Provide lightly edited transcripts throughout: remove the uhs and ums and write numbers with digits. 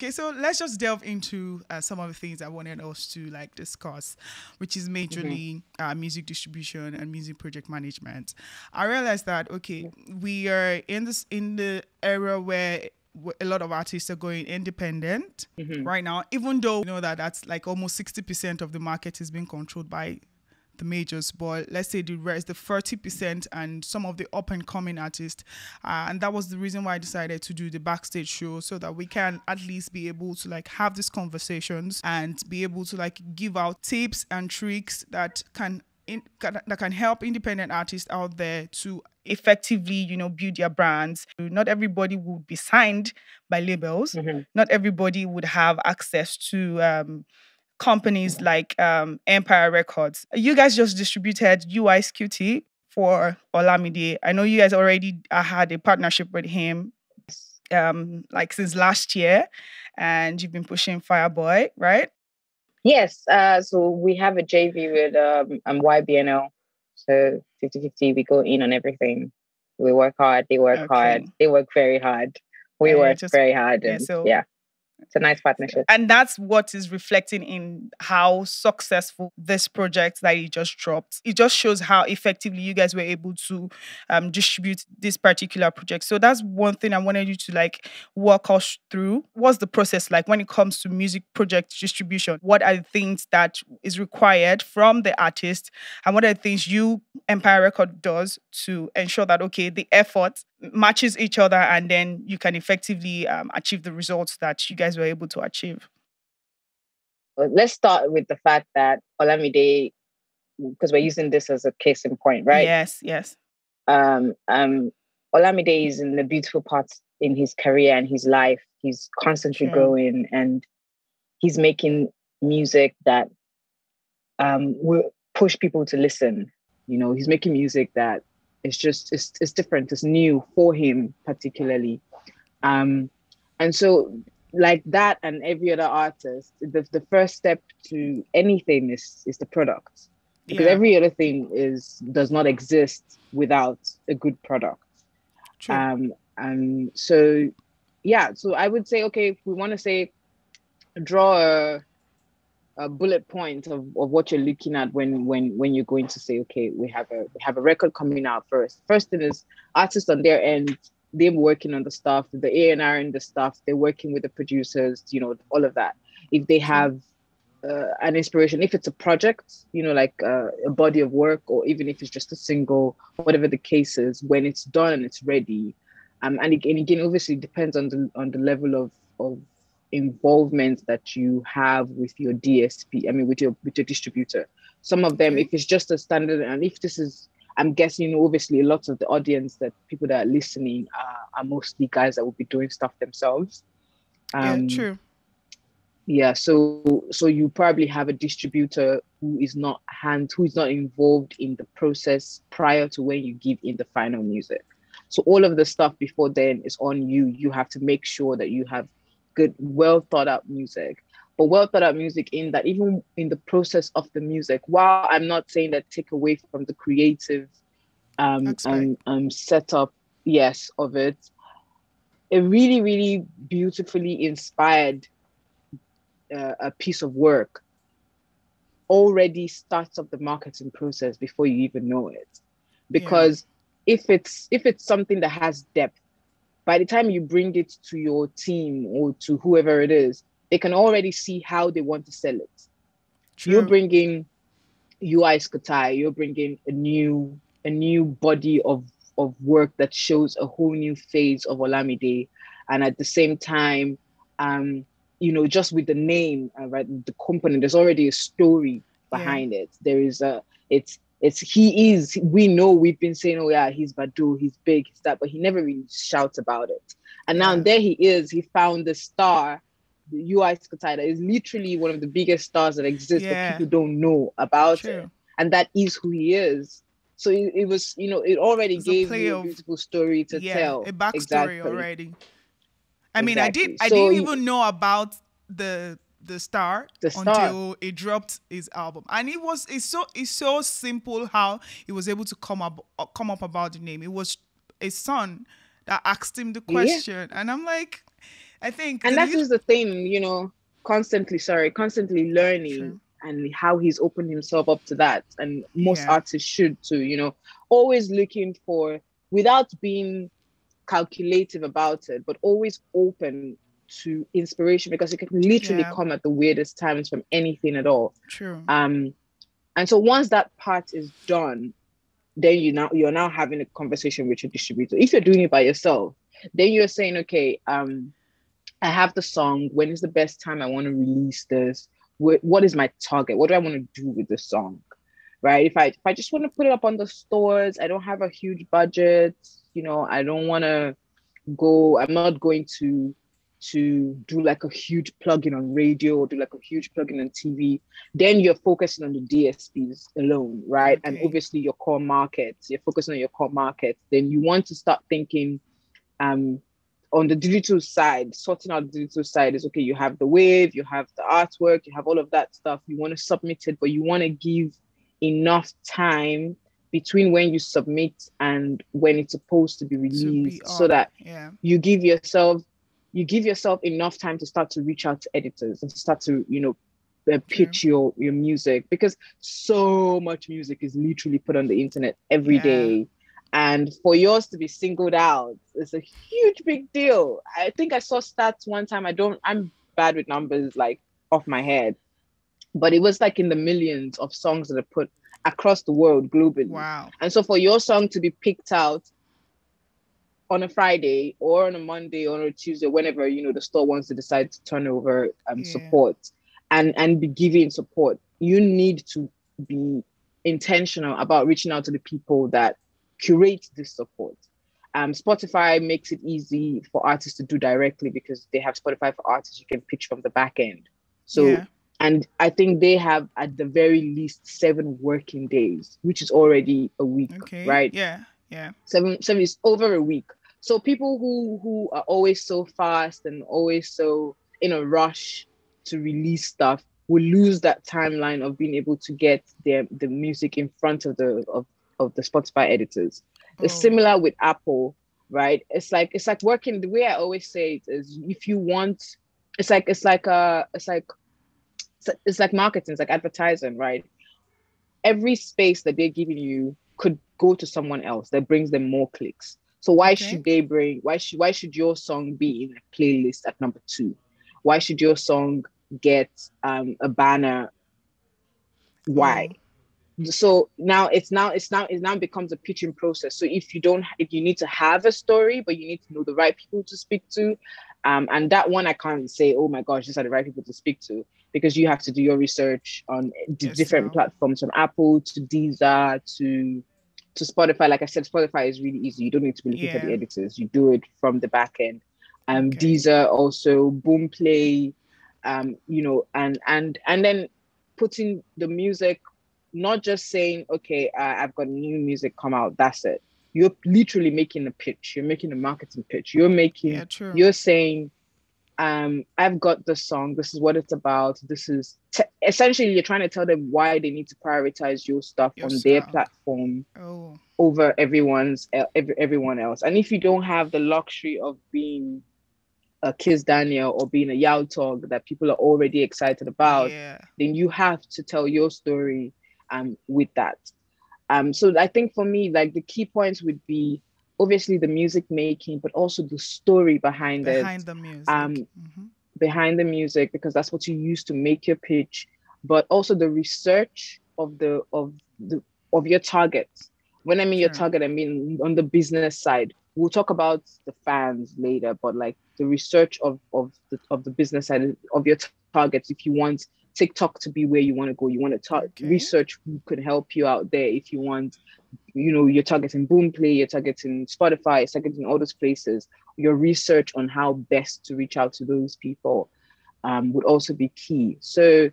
Okay, so let's just delve into some of the things I wanted us to like discuss, which is Hmm. majorly music distribution and music project management. I realized that okay, we are in the era where a lot of artists are going independent Hmm. right now, even though you know that that's like almost 60% of the market is being controlled by the majors, but let's say the rest, the 30% and some of the up and coming artists. And that was the reason why I decided to do the backstage show so that we can at least be able to like have these conversations and be able to like give out tips and tricks that that can help independent artists out there to effectively, you know, build their brands. Not everybody would be signed by labels. Hmm. Not everybody would have access to companies like Empire Records. You guys just distributed UI's QT for Olamide. I know you guys already had a partnership with him like since last year, and you've been pushing Fireboy, right? Yes, so we have a JV with YBNL. So 50-50, we go in on everything. We work hard, they work hard, Okay. they work very hard. We Yeah, work just very hard, yeah. and So yeah, it's a nice partnership. and that's what is reflecting in how successful this project that you just dropped. It just shows how effectively you guys were able to distribute this particular project. So that's one thing I wanted you to like walk us through. What's the process like when it comes to music project distribution? What are the things that is required from the artist, and what are the things you Empire Record does to ensure that okay, the effort matches each other, and then you can effectively achieve the results that you guys were able to achieve. Let's start with the fact that Olamide, because we're using this as a case in point, right? Yes, yes. Um, um, Olamide is in the beautiful parts in his career and his life. He's constantly True. growing and he's making music that will push people to listen. You know, he's making music that it's different, it's new for him particularly. Um, and so like that and every other artist, the first step to anything is the product. Because Yeah, every other thing does not exist without a good product. true. So yeah, so I would say, okay, if we want to say draw a bullet point of what you're looking at when you're going to say, okay, we have a record coming out first. First thing is artists on their end, they're working on the stuff, the A&R and the stuff, they're working with the producers, you know, all of that. If they True. have an inspiration, if it's a project, you know, like a body of work, or even if it's just a single, whatever the case is, when it's done and it's ready, and again, obviously, it depends on the level of involvement that you have with your DSP. I mean, with your distributor. Some of them, if Okay. it's just a standard, and if this is, I'm guessing, you know, obviously, lots of the audience that people that are listening are mostly guys that will be doing stuff themselves. Yeah, Um, true. yeah, so you probably have a distributor who is not involved in the process prior to when you give in the final music. So all of the stuff before then is on you. You have to make sure that you have good, well thought out music. But well thought out music in that even in the process of the music, while I'm not saying that take away from the creative Aspect. setup, yes, of it, a really, really beautifully inspired a piece of work already starts up the marketing process before you even know it. Yeah. Because if it's something that has depth, by the time you bring it to your team or to whoever it is, they can already see how they want to sell it. You're True. bringing UI Skatai, you're bringing a new body of work that shows a whole new phase of Olamide, and at the same time, um, you know, just with the name, right, the company, there's already a story Yeah. behind it. There is a, it's he is. We know we've been saying, oh yeah, he's Badu, he's big, he's that, but he never really shouts about it. And now Yeah. there he is. He found the star, the UI Skatai, that is literally one of the biggest stars that exist, but Yeah. people don't know about it. True. And that is who he is. So it was, you know, it already It's a gave play you a of beautiful story to yeah, tell. a backstory Exactly. already. I mean, Exactly. I So didn't even know about the star the star. until it dropped his album, and it's so simple how he was able to come up about the name. It was a son that asked him the Yeah. question, and I'm like, I think And that is the thing, constantly learning, True. and how he's opened himself up to that. And most Yeah. artists should too, always looking for, without being calculative about it, but always open to inspiration, because it can literally Yeah. come at the weirdest times from anything at all. True. And so once that part is done, then you're now having a conversation with your distributor. If you're doing it by yourself, then you're saying, okay, I have the song. When is the best time I want to release this? What is my target? What do I want to do with the song? Right? If I just want to put it up on the stores, I don't have a huge budget. I don't want to go. I'm not going to do like a huge plugin on radio, or do like a huge plugin on TV. Then you're focusing on the DSPs alone, right? And Okay. obviously your core markets. You're focusing on your core markets. Then you want to start thinking, on the digital side, sorting out the digital side is, okay, you have the wave, you have the artwork, you have all of that stuff. You want to submit it, but you want to give enough time between when you submit and when it's supposed to be To be released, so up. that Yeah. you give yourself enough time to start to reach out to editors and to start to True. pitch your music, because so much music is literally put on the internet every Yeah. day. And for yours to be singled out is a huge big deal. I think I saw stats one time. I'm bad with numbers, like, off my head, but it was like in the millions of songs that are put across the world globally. Wow. And so for your song to be picked out on a Friday or on a Monday or on a Tuesday, whenever the store wants to decide to turn over Yeah. support and be giving support, you need to be intentional about reaching out to the people that curate this support. Spotify makes it easy for artists to do directly, because they have Spotify for Artists. You can pitch from the back end. So, Yeah. and I think they have at the very least 7 working days, which is already a week, Okay. right? Yeah. Yeah. Seven is over a week. So people who are always so fast and always so in a rush to release stuff will lose that timeline of being able to get the music in front of the Spotify editors. It's Oh. similar with Apple, right? It's like working. The way I always say it is, if you want, it's like marketing, it's like advertising, right? Every space that they're giving you could go to someone else that brings them more clicks. So Okay. why should your song be in a playlist at number 2? Why should your song get a banner? Why? Oh. So now it now becomes a pitching process. So if you need to have a story, but you need to know the right people to speak to, and that one I can't say, oh my gosh, these are the right people to speak to, because you have to do your research on different Yourself. platforms, from Apple to Deezer to Spotify. Like I said, Spotify is really easy. You don't need to be looking for the Yeah. editors. You do it from the back end. Okay. Deezer also, Boomplay, and then putting the music, not just saying, okay, I've got new music come out, that's it. You're literally making a pitch. You're making a marketing pitch. Yeah. True. You're saying, I've got the song. This is what it's about. This is essentially, you're trying to tell them why they need to prioritize your stuff Your on their song. platform Oh. over everyone else. And if you don't have the luxury of being a Kiss Daniel or being a Yao Tog that people are already excited about, Yeah. then you have to tell your story with that. So I think for me, like, the key points would be obviously the music making, but also the story behind it, Behind the music. um, behind the music, because that's what you use to make your pitch, but also the research of your targets. When I mean your True. target, I mean on the business side. We'll talk about the fans later, but like the research of the business side of your targets. If you want TikTok to be where you want to go, you want to Okay. research who could help you out there. If you want, you're targeting Boomplay, you're targeting Spotify, you're targeting all those places. Your research on how best to reach out to those people would also be key. So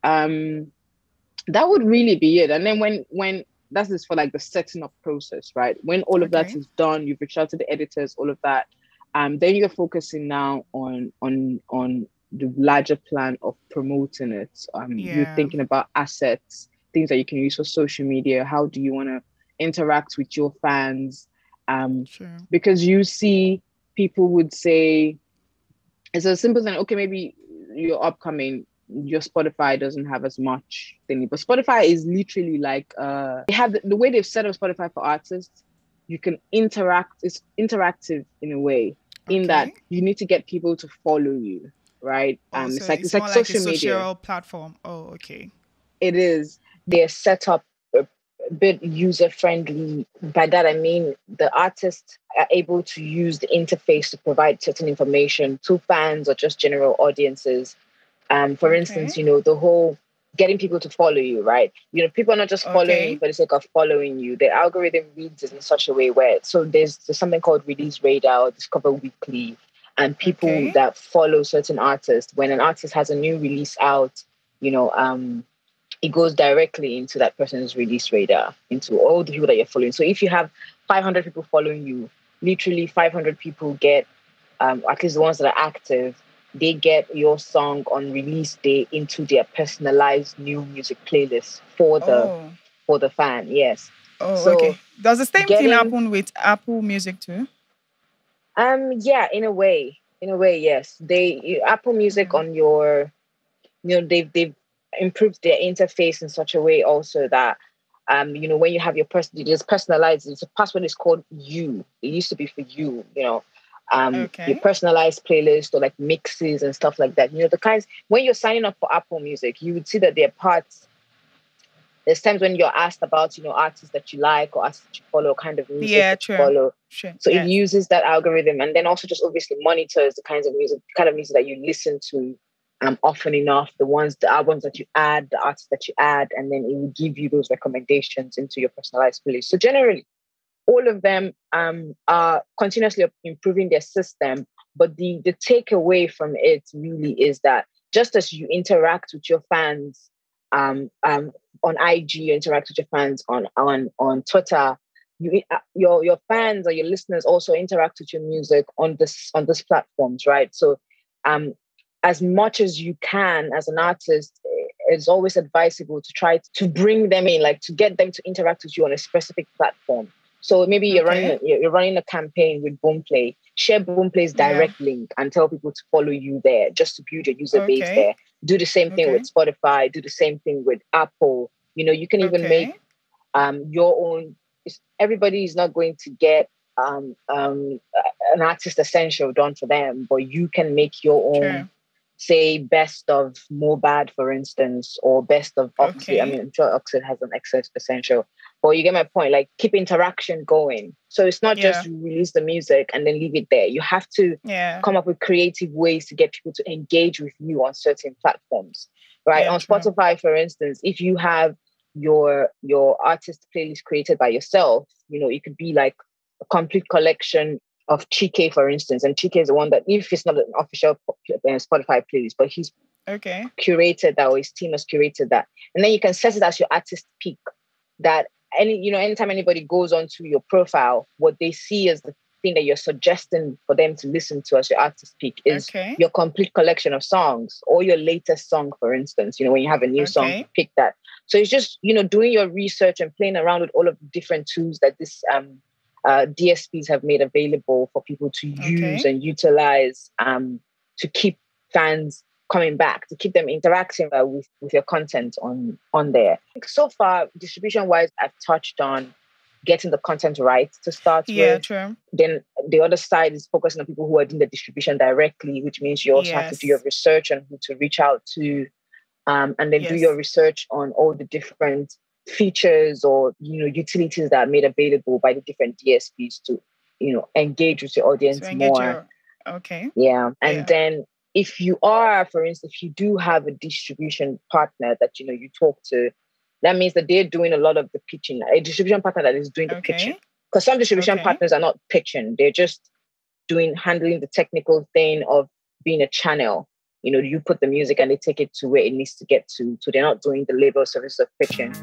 that would really be it. And then when that's just for like the setting up process, right? When all of that Okay. is done, you've reached out to the editors, all of that. Then you're focusing now on the larger plan of promoting it. You're Yeah. thinking about assets, things that you can use for social media. How do you want to interact with your fans? True. Because you see, people would say, It's a simple thing. Okay, maybe you're upcoming, your Spotify doesn't have as much thingy, but Spotify is literally like they have the way they've set up Spotify for artists. You can interact. It's interactive in a way, in that Okay. you need to get people to follow you, right? Also, It's it's like more like a social media. social platform. Oh, okay. It is. They're set up a bit user friendly. By that I mean the artists are able to use the interface to provide certain information to fans or just general audiences. For instance, Okay. the whole getting people to follow you, right? People are not just following you Okay. for the sake of following you. The algorithm reads it in such a way where there's something called Release Radar, Discover Weekly, and people Okay. that follow certain artists. When an artist has a new release out, you know, it goes directly into that person's release radar, into all the people that you're following. So if you have 500 people following you, literally 500 people get, at least the ones that are active, they get your song on release day into their personalized new music playlist Oh. for the fan. Yes. Oh, So okay. Does the same thing getting happen with Apple Music too? yeah, in a way, yes. Apple Music Okay. on your they've improved their interface in such a way also that when you have your person, it is personalized. It's a password is called you. It used to be for your Okay. personalized playlist or like mixes and stuff like that. The kinds when you're signing up for Apple Music, you would see that there are parts. There's times when you're asked about, artists that you like or artists that you follow, kind of music Yeah, that you true. follow. Sure. So it Yes. uses that algorithm and then also just obviously monitors the kind of music that you listen to often enough, the albums that you add, the artists that you add, and then it will give you those recommendations into your personalized playlist. So generally, all of them are continuously improving their system. But the takeaway from it really is that just as you interact with your fans on IG, you interact with your fans on Twitter, your fans or your listeners also interact with your music on this platforms, right? So um, as much as you can as an artist, it's always advisable to try to bring them in, like to get them to interact with you on a specific platform. So maybe Okay. you're running a campaign with Boomplay. Share Boomplay's Yeah. direct link and tell people to follow you there, just to build your user base Okay. there. Do the same thing with Okay. Spotify. Do the same thing with Apple. You can even make Okay. your own. Everybody is not going to get an artist essential done for them, but you can make your own, True. say, best of Mobad, for instance, or best of Oxid. I Okay. mean, I'm sure Oxid has an excess essential, but you get my point. Like, keep interaction going. So it's not just Yeah. you release the music and then leave it there. You have to Yeah. come up with creative ways to get people to engage with you on certain platforms, right? Yeah. On True. Spotify, for instance, if you have your artist playlist created by yourself, it could be like a complete collection of Chike, for instance. And Chike is the one that, if it's not an official Spotify playlist, but he's Okay. curated that, or his team has curated that. And then you can set it as your artist pick, that anytime anybody goes onto your profile, what they see as the thing that you're suggesting for them to listen to as your artist pick is Okay. your complete collection of songs or your latest song, for instance. When you have a new song, Okay. pick that. So it's just, doing your research and playing around with all of the different tools that this DSPs have made available for people to use Okay. and utilize to keep fans coming back, to keep them interacting with your content on there. So far, distribution wise, I've touched on getting the content right to start Yeah. with. True. Then the other side is focusing on people who are doing the distribution directly, which means you also have to do your Yes. research on who to reach out to, and then do your Yes. research on all the different features or utilities that are made available by the different DSPs to engage with your To audience engage more. your. Okay. Yeah. And Yeah. then if you are, for instance, if you do have a distribution partner that you talk to, that means that they're doing a lot of the pitching. A distribution partner that is doing the pitching. Okay. Because some distribution Okay. partners are not pitching, they're just handling the technical thing of being a channel. You put the music and they take it to where it needs to get to. So they're not doing the labor service of pitching.